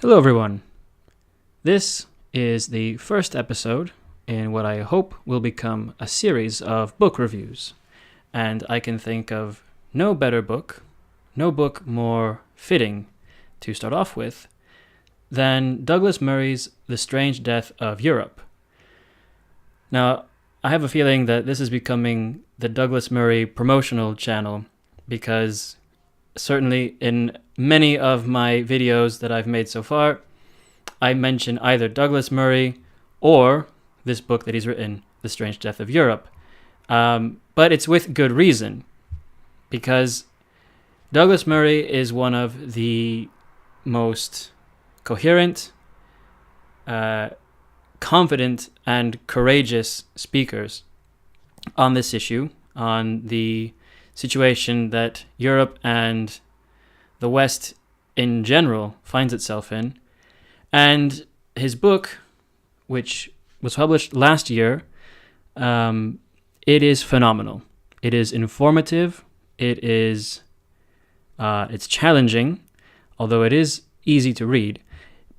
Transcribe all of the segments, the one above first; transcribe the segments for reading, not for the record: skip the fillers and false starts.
Hello, everyone. This is the first episode in what I hope will become a series of book reviews. And I can think of no better book, no book more fitting to start off with than Douglas Murray's The Strange Death of Europe. Now, I have a feeling that this is becoming the Douglas Murray promotional channel because certainly in many of my videos that I've made so far, I mention either Douglas Murray or this book that he's written, The Strange Death of Europe. But it's with good reason, because Douglas Murray is one of the most coherent, confident, and courageous speakers on this issue, on the situation that Europe and the West in general finds itself in. And his book, which was published last year, it is phenomenal. It is informative. It's challenging, although it is easy to read.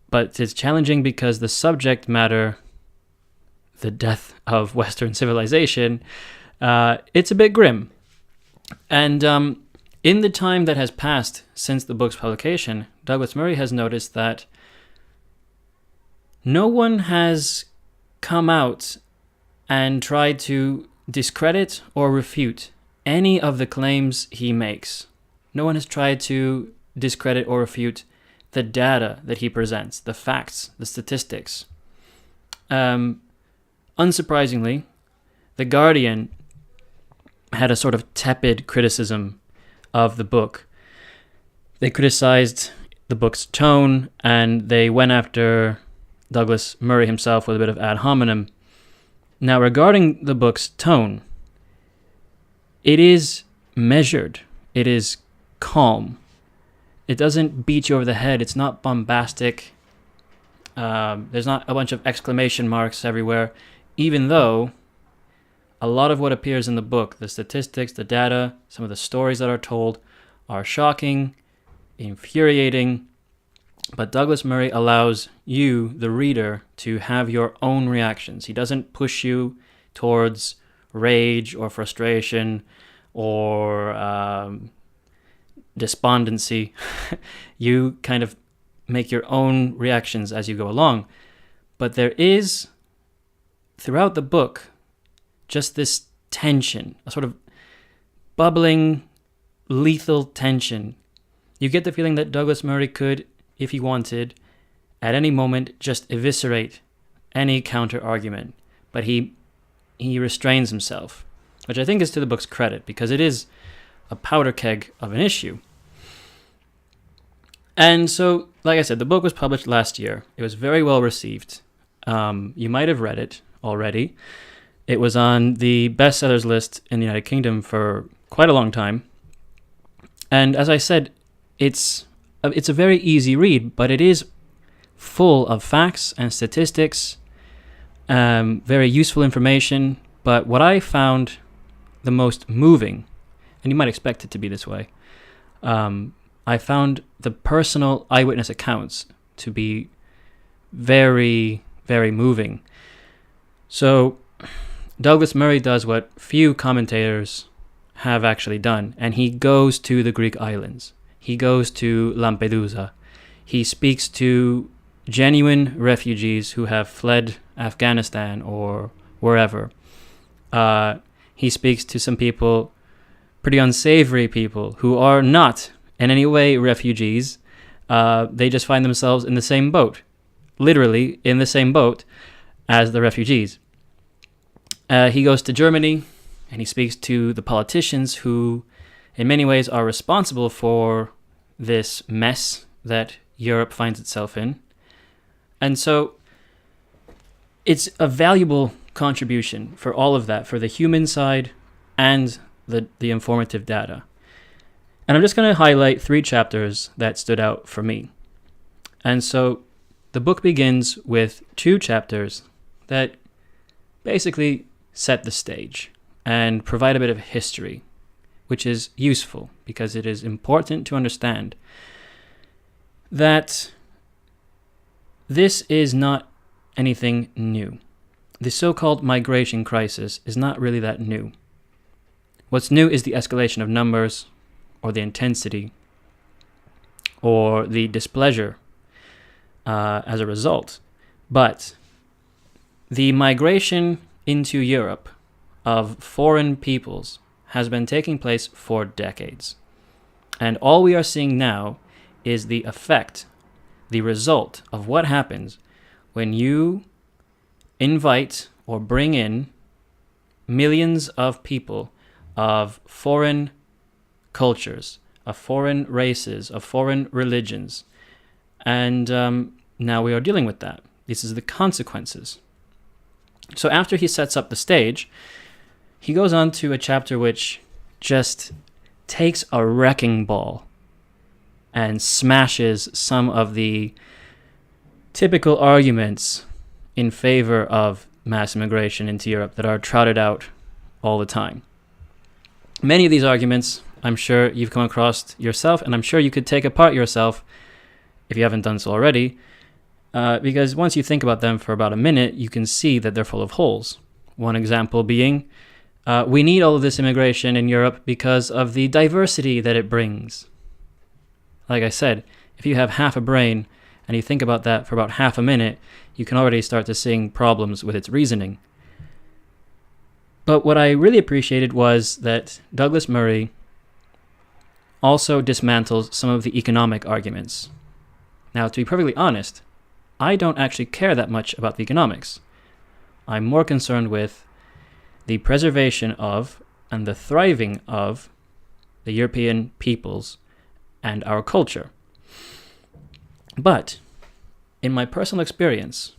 But it's challenging because the subject matter, the death of Western civilization, it's a bit grim. And in the time that has passed since the book's publication, Douglas Murray has noticed that no one has come out and tried to discredit or refute any of the claims he makes. No one has tried to discredit or refute the data that he presents, the facts, the statistics. Unsurprisingly, The Guardian had a sort of tepid criticism of the book. They criticized the book's tone, and they went after Douglas Murray himself with a bit of ad hominem. Now, regarding the book's tone, it is measured. It is calm. It doesn't beat you over the head. It's not bombastic. There's not a bunch of exclamation marks everywhere, even though a lot of what appears in the book, the statistics, the data, some of the stories that are told, are shocking, infuriating, but Douglas Murray allows you, the reader, to have your own reactions. He doesn't push you towards rage or frustration or despondency. You kind of make your own reactions as you go along. But there is, throughout the book, just this tension, a sort of bubbling, lethal tension. You get the feeling that Douglas Murray could, if he wanted, at any moment just eviscerate any counter-argument. But he restrains himself, which I think is to the book's credit, because it is a powder keg of an issue. And so, like I said, the book was published last year. It was very well received. You might have read it already. It was on the bestsellers list in the United Kingdom for quite a long time. And as I said, it's a very easy read, but it is full of facts and statistics, very useful information. But what I found the most moving, and you might expect it to be this way, I found the personal eyewitness accounts to be very, very moving. So Douglas Murray does what few commentators have actually done, and he goes to the Greek islands. He goes to Lampedusa. He speaks to genuine refugees who have fled Afghanistan or wherever. He speaks to some people, pretty unsavory people, who are not in any way refugees. They just find themselves in the same boat, literally in the same boat as the refugees. He goes to Germany, and he speaks to the politicians who, in many ways, are responsible for this mess that Europe finds itself in. And so it's a valuable contribution for all of that, for the human side and the informative data. And I'm just going to highlight 3 chapters that stood out for me. And so the book begins with 2 chapters that basically set the stage and provide a bit of history, which is useful because it is important to understand that this is not anything new. The so-called migration crisis is not really that new. What's new is the escalation of numbers, or the intensity, or the displeasure as a result. But the migration into Europe of foreign peoples has been taking place for decades. And all we are seeing now is the effect, the result of what happens when you invite or bring in millions of people of foreign cultures, of foreign races, of foreign religions. And now we are dealing with that. This is the consequences. So after he sets up the stage, he goes on to a chapter which just takes a wrecking ball and smashes some of the typical arguments in favor of mass immigration into Europe that are trotted out all the time. Many of these arguments, I'm sure you've come across yourself, and I'm sure you could take apart yourself if you haven't done so already, because once you think about them for about a minute, you can see that they're full of holes. One example being, we need all of this immigration in Europe because of the diversity that it brings. Like I said, if you have half a brain and you think about that for about half a minute, you can already start to see problems with its reasoning. But what I really appreciated was that Douglas Murray also dismantles some of the economic arguments. Now, to be perfectly honest, I don't actually care that much about the economics. I'm more concerned with the preservation of and the thriving of the European peoples and our culture. But in my personal experience,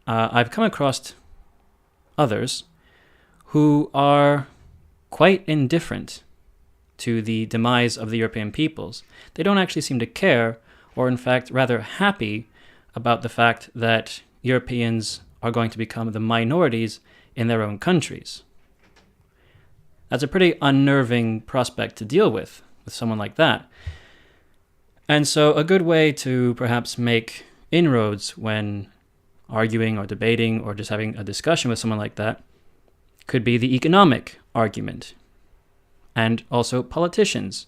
I've come across others who are quite indifferent to the demise of the European peoples. They don't actually seem to care, or in fact rather happy about the fact that Europeans are going to become the minorities in their own countries. That's a pretty unnerving prospect to deal with someone like that. And so a good way to perhaps make inroads when arguing or debating or just having a discussion with someone like that could be the economic argument. And also politicians.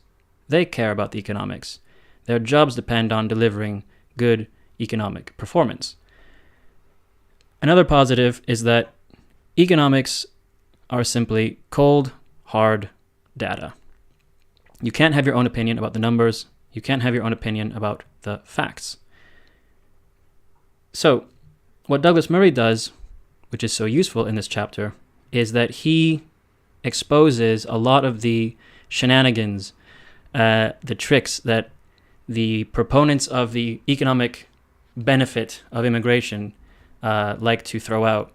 They care about the economics. Their jobs depend on delivering good economic performance. Another positive is that economics are simply cold, hard data. You can't have your own opinion about the numbers. You can't have your own opinion about the facts. So, what Douglas Murray does, which is so useful in this chapter, is that he exposes a lot of the shenanigans, the tricks that the proponents of the economic benefit of immigration like to throw out.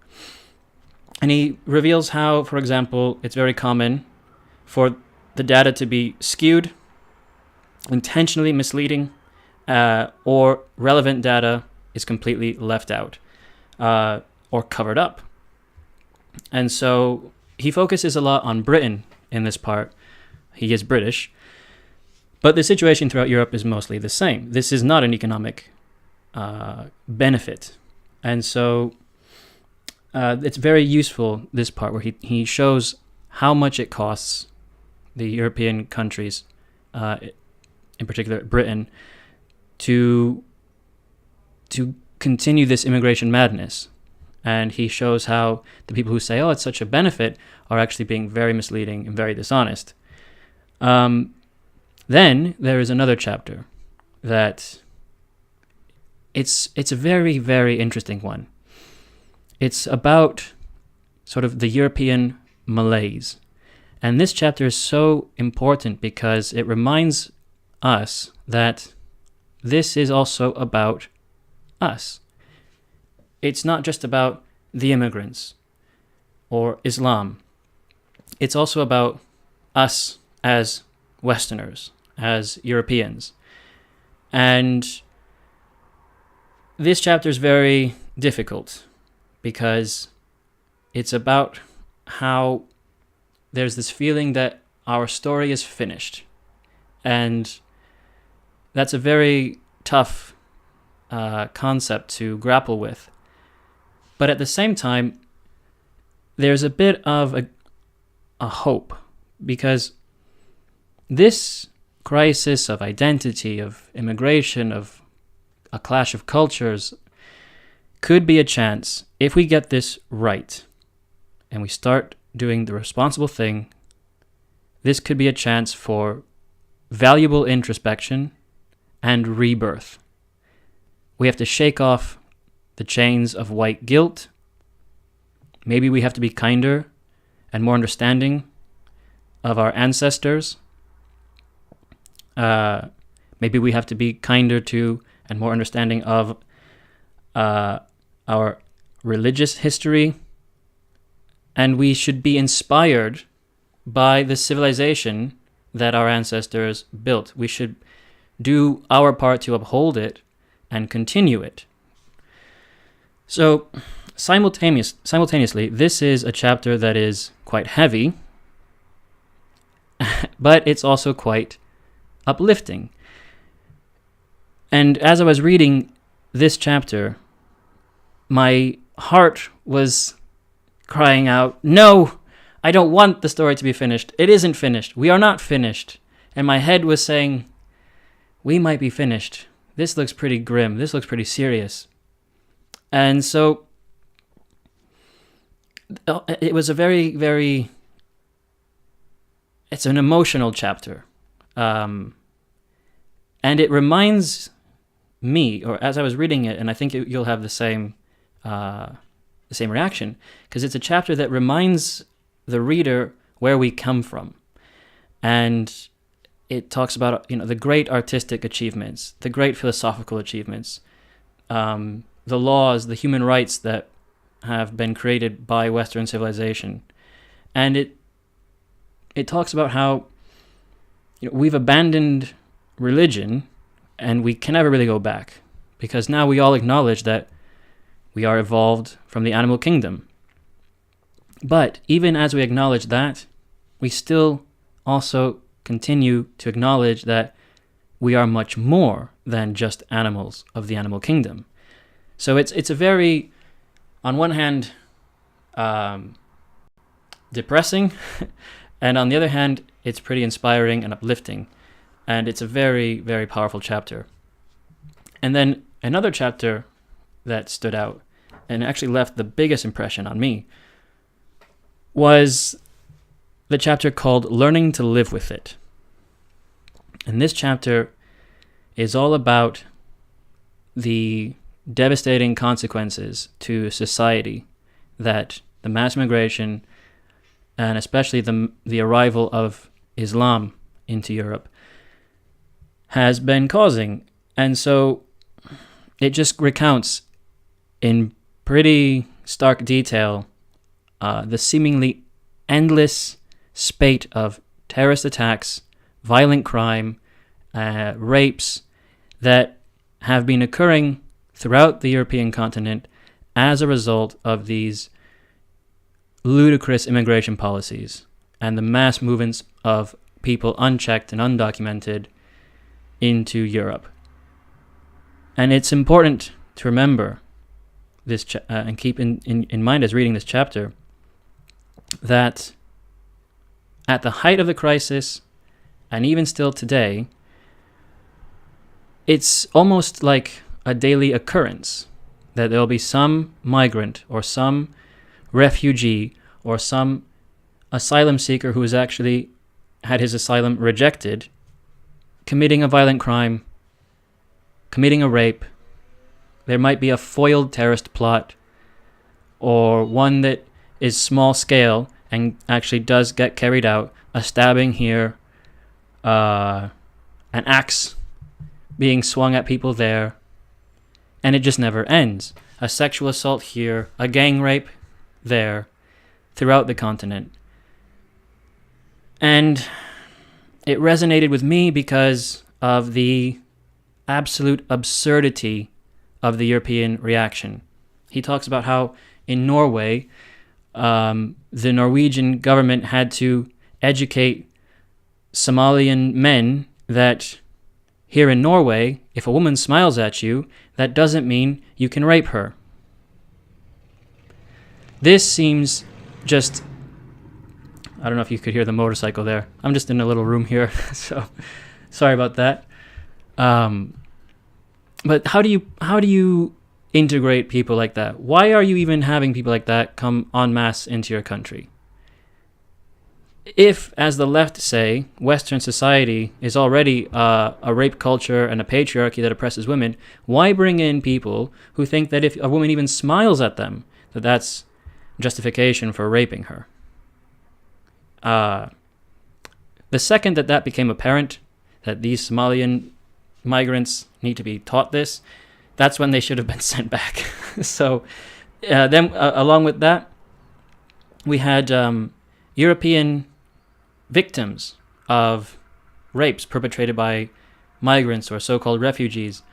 And he reveals how, for example, it's very common for the data to be skewed, intentionally misleading, or relevant data is completely left out or covered up. And so he focuses a lot on Britain in this part. He is British. But the situation throughout Europe is mostly the same. This is not an economic benefit. And so it's very useful, this part, where he shows how much it costs the European countries, in particular Britain, to continue this immigration madness. And he shows how the people who say, oh, it's such a benefit, are actually being very misleading and very dishonest. Then there is another chapter that it's a very, very interesting one. It's about sort of the European malaise. And this chapter is so important because it reminds us that this is also about us. It's not just about the immigrants or Islam. It's also about us as Westerners, as Europeans. And this chapter is very difficult because it's about how there's this feeling that our story is finished. And that's a very tough concept to grapple with. But at the same time, there's a bit of a hope, because this crisis of identity, of immigration, of a clash of cultures could be a chance, if we get this right and we start doing the responsible thing, this could be a chance for valuable introspection and rebirth. We have to shake off the chains of white guilt. Maybe we have to be kinder and more understanding of our ancestors. Maybe we have to be kinder to and more understanding of our religious history. And we should be inspired by the civilization that our ancestors built. We should do our part to uphold it and continue it. So simultaneously, this is a chapter that is quite heavy, but it's also quite uplifting. And as I was reading this chapter, my heart was crying out, no, I don't want the story to be finished. It isn't finished. We are not finished. And my head was saying, we might be finished. This looks pretty grim. This looks pretty serious. And so it was a very, very, it's an emotional chapter. And it reminds me, or as I was reading it, and I think you'll have the same reaction, because it's a chapter that reminds the reader where we come from. And it talks about, the great artistic achievements, the great philosophical achievements, the laws, the human rights that have been created by Western civilization. And it talks about how we've abandoned religion and we can never really go back, because now we all acknowledge that we are evolved from the animal kingdom. But even as we acknowledge that, we still also continue to acknowledge that we are much more than just animals of the animal kingdom. So it's a very, on one hand, depressing, and on the other hand, it's pretty inspiring and uplifting. And it's a very, very powerful chapter. And then another chapter that stood out and actually left the biggest impression on me was the chapter called Learning to Live with It. And this chapter is all about the devastating consequences to society that the mass migration and especially the arrival of Islam into Europe has been causing. And so it just recounts in pretty stark detail the seemingly endless spate of terrorist attacks, violent crime, rapes that have been occurring throughout the European continent as a result of these ludicrous immigration policies and the mass movements of people unchecked and undocumented into Europe. And it's important to remember this and keep in mind as reading this chapter that at the height of the crisis, and even still today, it's almost like a daily occurrence that there'll be some migrant or some refugee or some asylum seeker who has actually had his asylum rejected, committing a violent crime, committing a rape. There might be a foiled terrorist plot, or one that is small scale and actually does get carried out, a stabbing here, an axe being swung at people there, and it just never ends. A sexual assault here, a gang rape there, throughout the continent. And it resonated with me because of the absolute absurdity of the European reaction. He talks about how in Norway, the Norwegian government had to educate Somalian men that here in Norway, if a woman smiles at you, that doesn't mean you can rape her. This seems just... I don't know if you could hear the motorcycle there. I'm just in a little room here, so sorry about that. But how do you integrate people like that? Why are you even having people like that come en masse into your country? If, as the left say, Western society is already a rape culture and a patriarchy that oppresses women, why bring in people who think that if a woman even smiles at them, that's justification for raping her? The second that became apparent, that these Somalian migrants need to be taught this, that's when they should have been sent back. So then along with that, we had European victims of rapes perpetrated by migrants or so-called refugees.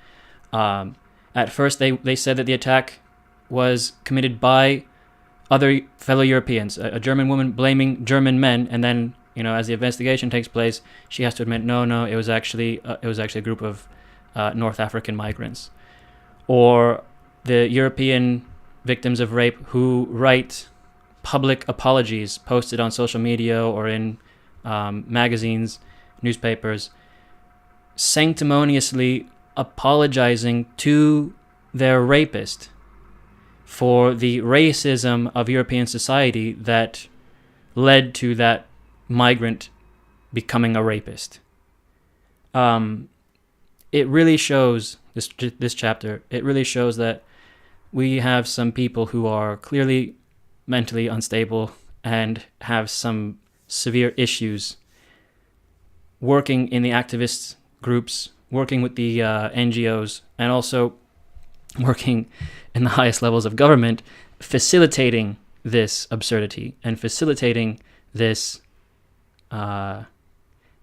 At first, they said that the attack was committed by other fellow Europeans, a German woman blaming German men, and then, as the investigation takes place, she has to admit, no, it was actually a group of North African migrants. Or the European victims of rape who write public apologies posted on social media or in magazines, newspapers, sanctimoniously apologizing to their rapist for the racism of European society that led to that migrant becoming a rapist. It really shows, this chapter, it really shows that we have some people who are clearly mentally unstable and have some severe issues working in the activist groups, working with the NGOs, and also working in the highest levels of government, facilitating this absurdity and facilitating this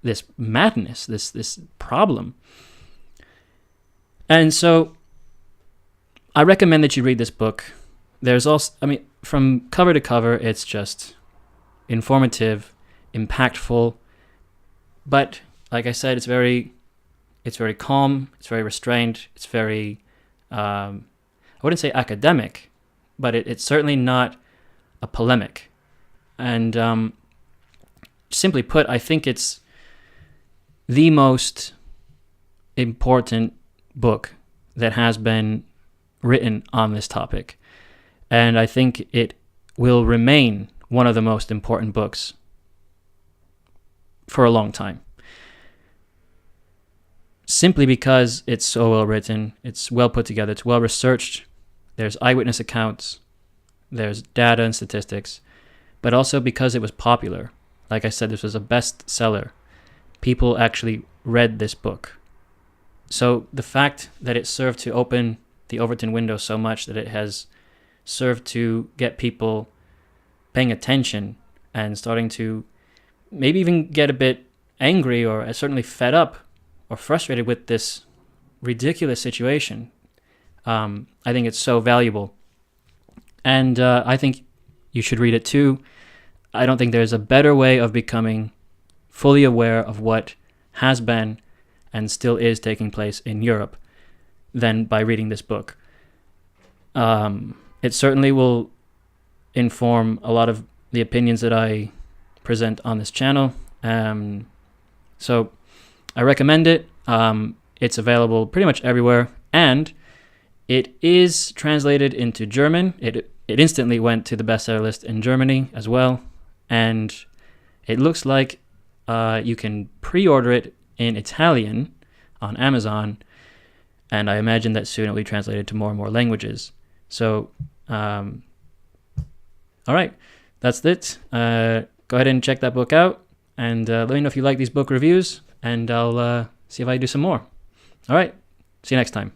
this madness, this problem. And so I recommend that you read this book. There's also, from cover to cover, it's just informative, impactful, but like I said, it's very calm, it's very restrained, it's very, I wouldn't say academic, but it's certainly not a polemic. And simply put, I think it's the most important book that has been written on this topic. And I think it will remain one of the most important books for a long time. Simply because it's so well written, it's well put together, it's well researched, there's eyewitness accounts, there's data and statistics, but also because it was popular. Like I said, this was a bestseller. People actually read this book. So the fact that it served to open the Overton window so much that it has served to get people paying attention and starting to maybe even get a bit angry or certainly fed up or frustrated with this ridiculous situation. I think it's so valuable. And I think you should read it too. I don't think there's a better way of becoming fully aware of what has been and still is taking place in Europe than by reading this book. It certainly will inform a lot of the opinions that I present on this channel. So I recommend it. It's available pretty much everywhere, and it is translated into German. It instantly went to the bestseller list in Germany as well, and it looks like you can pre-order it in Italian on Amazon, and I imagine that soon it will be translated to more and more languages. So, all right, that's it. Go ahead and check that book out, and let me know if you like these book reviews, and I'll see if I do some more. All right, see you next time.